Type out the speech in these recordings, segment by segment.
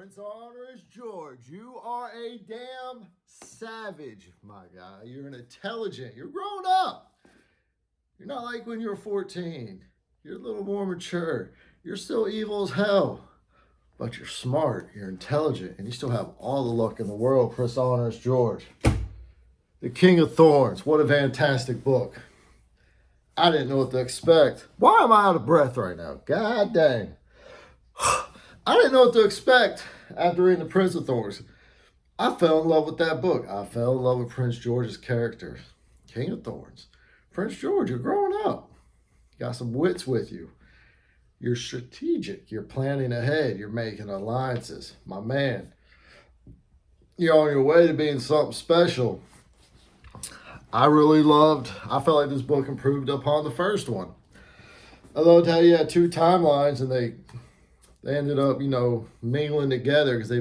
Prince Honors George, you are a damn savage, my guy. You're an intelligent. You're grown up. You're not like when you were 14. You're a little more mature. You're still evil as hell. But you're smart, you're intelligent, and you still have all the luck in the world, Prince Honors George. The King of Thorns. What a fantastic book. I didn't know what to expect. Why am I out of breath right now? God dang. I didn't know what to expect after reading The Prince of Thorns. I fell in love with that book. I fell in love with Prince George's character. King of Thorns. Prince George, you're growing up. You got some wits with you. You're strategic. You're planning ahead. You're making alliances. My man, you're on your way to being something special. I felt like this book improved upon the first one. I loved how you had two timelines and they ended up, mingling together because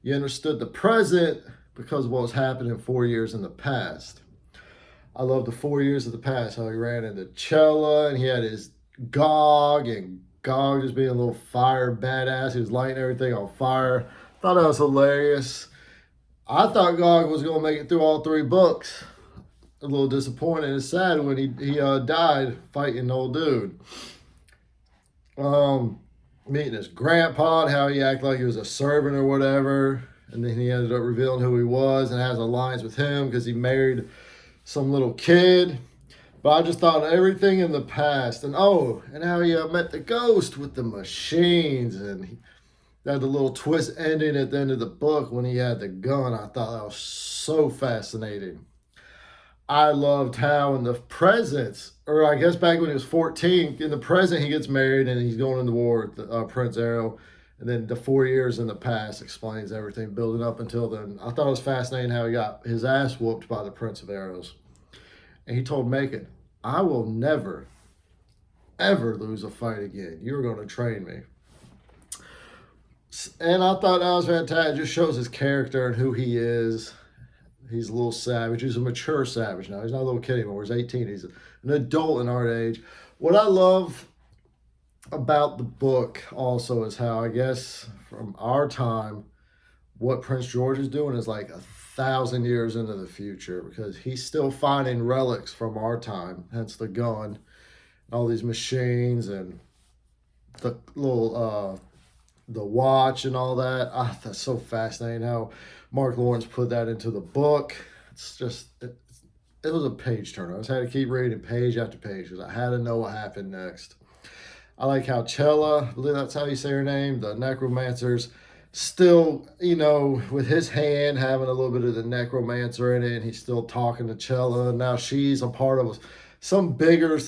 you understood the present because of what was happening 4 years in the past. I love the 4 years of the past, how he ran into Chella and he had his Gog, and Gog just being a little fire badass. He was lighting everything on fire. Thought that was hilarious. I thought Gog was going to make it through all three books. A little disappointed and sad when he died fighting an old dude. Meeting his grandpa and how he acted like he was a servant or whatever. And then he ended up revealing who he was and has an alliance with him because he married some little kid. But I just thought everything in the past. And how he met the ghost with the machines. And he had the little twist ending at the end of the book when he had the gun. I thought that was so fascinating. I loved how in the present, or I guess back when he was 14, in the present he gets married and he's going into war with Prince Arrow. And then the 4 years in the past explains everything building up until then. I thought it was fascinating how he got his ass whooped by the Prince of Arrows. And he told Macon, I will never, ever lose a fight again. You're going to train me. And I thought that was fantastic. It just shows his character and who he is. He's a little savage. He's a mature savage now. He's not a little kid anymore. He's 18. He's an adult in our age. What I love about the book also is how, I guess, from our time, what Prince George is doing is like 1,000 years into the future because he's still finding relics from our time, hence the gun, all these machines and the little the watch and all that. That's so fascinating how Mark Lawrence put that into the book. It's just, it was a page turner. I just had to keep reading page after page because I had to know what happened next. I like how Chella, I believe that's how you say her name, the necromancer's still, with his hand having a little bit of the necromancer in it, and he's still talking to Chella. Now she's a part of some bigger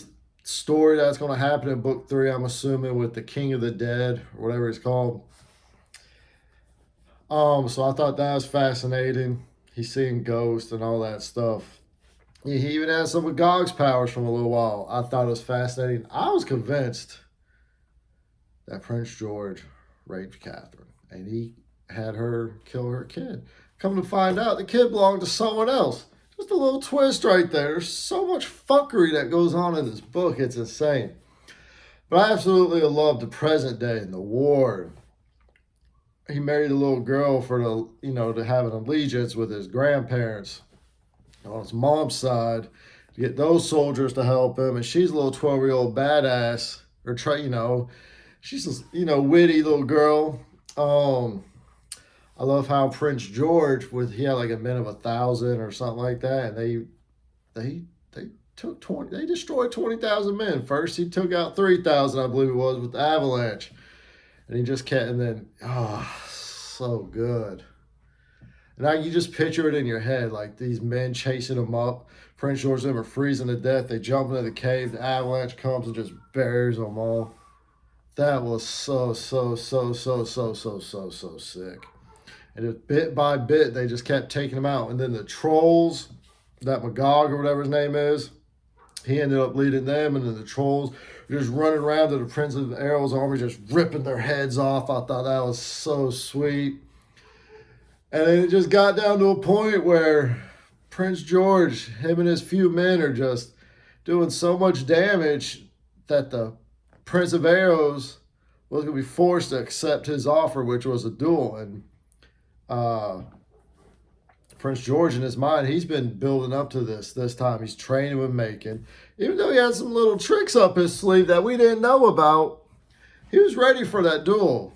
story that's going to happen in book 3, I'm assuming, with the King of the Dead, or whatever it's called. So I thought that was fascinating. He's seeing ghosts and all that stuff. He even has some of Gog's powers from a little while. I thought it was fascinating. I was convinced that Prince George raped Catherine, and he had her kill her kid. Come to find out, the kid belonged to someone else. Just a little twist right there. There's so much fuckery that goes on in this book. It's insane. But I absolutely love the present day and the war. He married a little girl for to have an allegiance with his grandparents on his mom's side to get those soldiers to help him. And she's a little 12-year-old badass, she's a witty little girl. I love how Prince George he had like a men of 1,000 or something like that, and they destroyed 20,000 men. First he took out 3,000, I believe it was, with the avalanche. And he just kept, and then, so good. And you just picture it in your head, like these men chasing him up. Prince George and them are freezing to death. They jump into the cave. The avalanche comes and just buries them all. That was so sick. And just bit by bit, they just kept taking them out. And then the trolls, that Magog or whatever his name is, he ended up leading them. And then the trolls just running around to the Prince of Arrow's army, just ripping their heads off. I thought that was so sweet. And then it just got down to a point where Prince George, him and his few men are just doing so much damage that the Prince of Arrows was going to be forced to accept his offer, which was a duel. And Prince George, in his mind, he's been building up to this time. He's training with Macon. Even though he had some little tricks up his sleeve that we didn't know about, he was ready for that duel.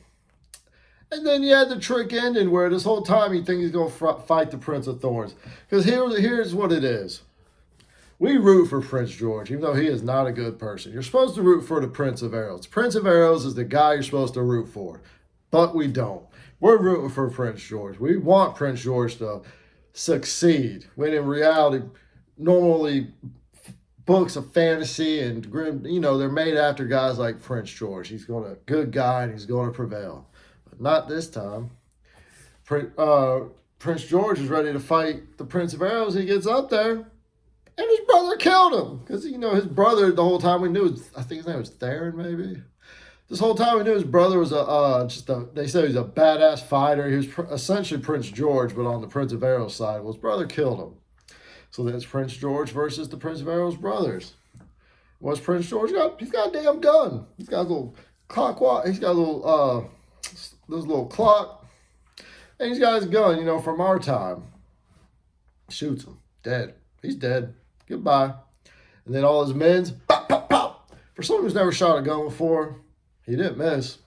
And then you had the trick ending where this whole time you think he's going to fight the Prince of Thorns. Because here's what it is. We root for Prince George, even though he is not a good person. You're supposed to root for the Prince of Arrows. Prince of Arrows is the guy you're supposed to root for. But we don't. We're rooting for Prince George. We want Prince George to succeed. When in reality, normally books of fantasy and grim, they're made after guys like Prince George. He's good guy and he's going to prevail. But not this time. Prince George is ready to fight the Prince of Arrows. He gets up there. And his brother killed him. Because, his brother, the whole time we knew, I think his name was Theron, maybe. This whole time we knew his brother was they said he was a badass fighter. He was essentially Prince George, but on the Prince of Arrows side. Well, his brother killed him. So then it's Prince George versus the Prince of Arrows brothers. What's Prince George got? He's got a damn gun. He's got a little clock. He's got a little, this little clock. And he's got his gun, from our time. Shoots him. Dead. He's dead. Goodbye. And then all his men's, pop, pop, pop. For someone who's never shot a gun before, he didn't miss.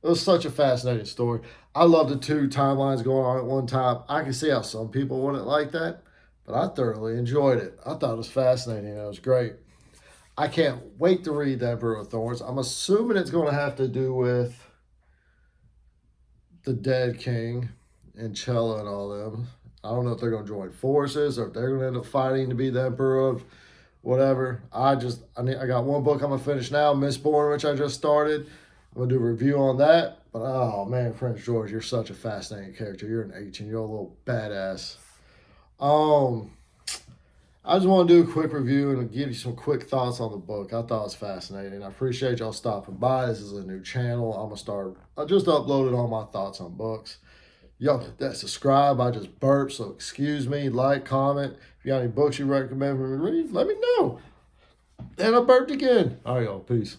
It was such a fascinating story. I love the two timelines going on at one time. I can see how some people wouldn't like that, but I thoroughly enjoyed it. I thought it was fascinating. It was great. I can't wait to read The Emperor of Thorns. I'm assuming it's going to have to do with the Dead King and Chella and all them. I don't know if they're going to join forces or if they're going to end up fighting to be the Emperor of whatever. I got one book I'm going to finish now, Mistborn, which I just started. I'm going to do a review on that. But, oh, man, Prince George, you're such a fascinating character. You're an 18-year-old little badass. I just want to do a quick review and give you some quick thoughts on the book. I thought it was fascinating. I appreciate y'all stopping by. This is a new channel. I just uploaded all my thoughts on books. Yo, that subscribe, I just burped, so excuse me. Like, comment. If you got any books you recommend me to read, let me know. And I burped again. All right, y'all. Peace.